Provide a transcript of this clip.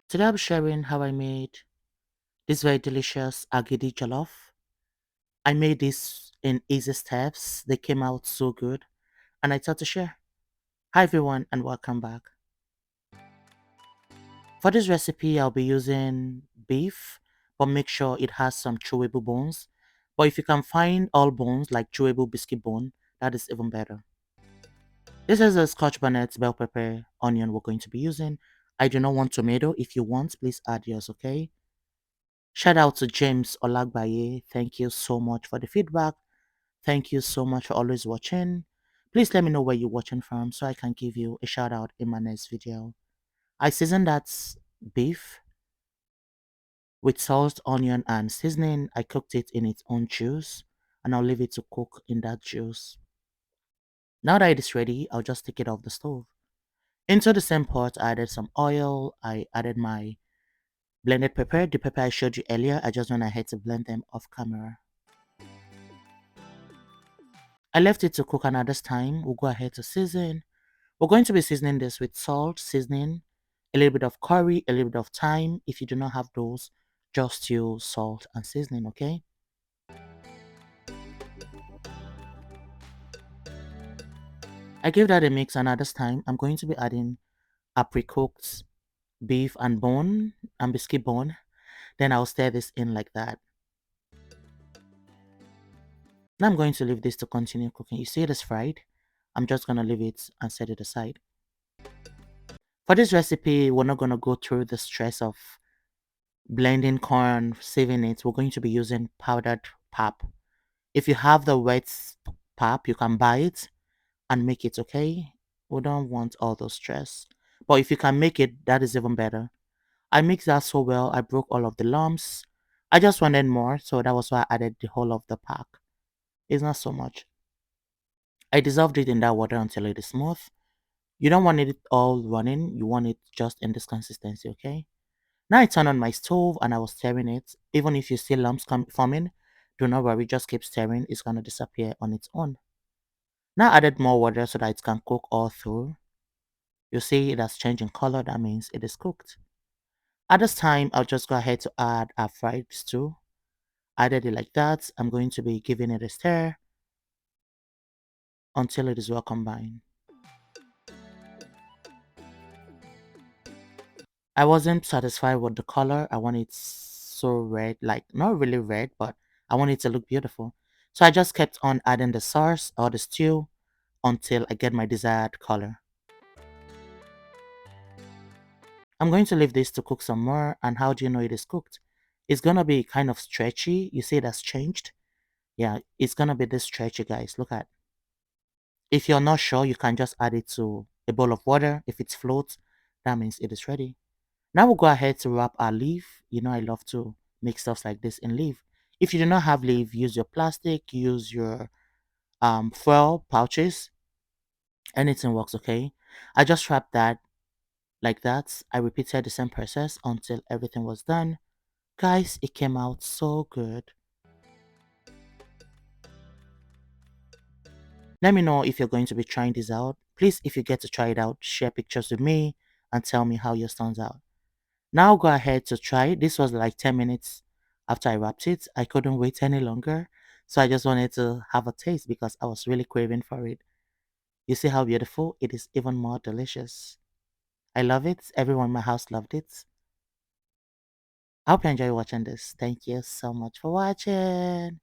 Today I'm sharing how I made this very delicious Agidi jollof. I made this in easy steps. They came out so good and I thought to share. Hi everyone and welcome back. For this recipe I'll be using beef, but make sure it has some chewable bones. But if you can find all bones like chewable biscuit bone, that is even better. This is a scotch bonnet, bell pepper, onion we're going to be using. I do not want tomato. If you want, please add yours, okay? Shout out to James Olagbaye. Thank you so much for the feedback. Thank you so much for always watching. Please let me know where you're watching from so I can give you a shout out in my next video. I seasoned that beef with salt, onion, and seasoning. I cooked it in its own juice and I'll leave it to cook in that juice. Now that it is ready, I'll just take it off the stove. Into the same pot, I added some oil. I added my blended pepper, the pepper I showed you earlier. I just went ahead to blend them off camera. I left it to cook another time. We'll go ahead to season. We're going to be seasoning this with salt, seasoning, a little bit of curry, a little bit of thyme. If you do not have those, just use salt and seasoning, okay? I give that a mix, and at this time, I'm going to be adding a pre-cooked beef and bone and biscuit bone. Then I'll stir this in like that. Now I'm going to leave this to continue cooking. You see it is fried. I'm just going to leave it and set it aside. For this recipe, we're not going to go through the stress of blending corn, saving it. We're going to be using powdered pap. If you have the wet pap, you can buy it and make it, okay? We don't want all those stress. But if you can make it, that is even better. I mixed that so well, I broke all of the lumps. I just wanted more, so that was why I added the whole of the pack. It's not so much. I dissolved it in that water until it is smooth. You don't want it all running, you want it just in this consistency, okay? Now I turned on my stove and I was stirring it. Even if you see lumps forming, do not worry, just keep stirring. It's going to disappear on its own. Now I added more water so that it can cook all through. You see it has changed in color, that means it is cooked. At this time, I'll just go ahead to add our fried stew. Added it like that. I'm going to be giving it a stir until it is well combined. I wasn't satisfied with the color. I want it so red, like not really red, but I want it to look beautiful. So I just kept on adding the sauce or the stew until I get my desired color. I'm going to leave this to cook some more. And how do you know it is cooked? It's gonna be kind of stretchy. You see it has changed? Yeah, it's gonna be this stretchy, guys. Look at. If you're not sure, you can just add it to a bowl of water. If it floats, that means it is ready. Now we'll go ahead to wrap our leaf. You know I love to make stuff like this in leaf. If you do not have leaf, use your plastic, use your foil pouches. Anything works, okay? I just wrapped that like that. I repeated the same process until everything was done. Guys, it came out so good. Let me know if you're going to be trying this out. Please, if you get to try it out, share pictures with me and tell me how yours turns out. Now go ahead to try it. This was like 10 minutes after I wrapped it. I couldn't wait any longer. So I just wanted to have a taste because I was really craving for it. You see how beautiful? It is even more delicious. I love it. Everyone in my house loved it. I hope you enjoy watching this. Thank you so much for watching.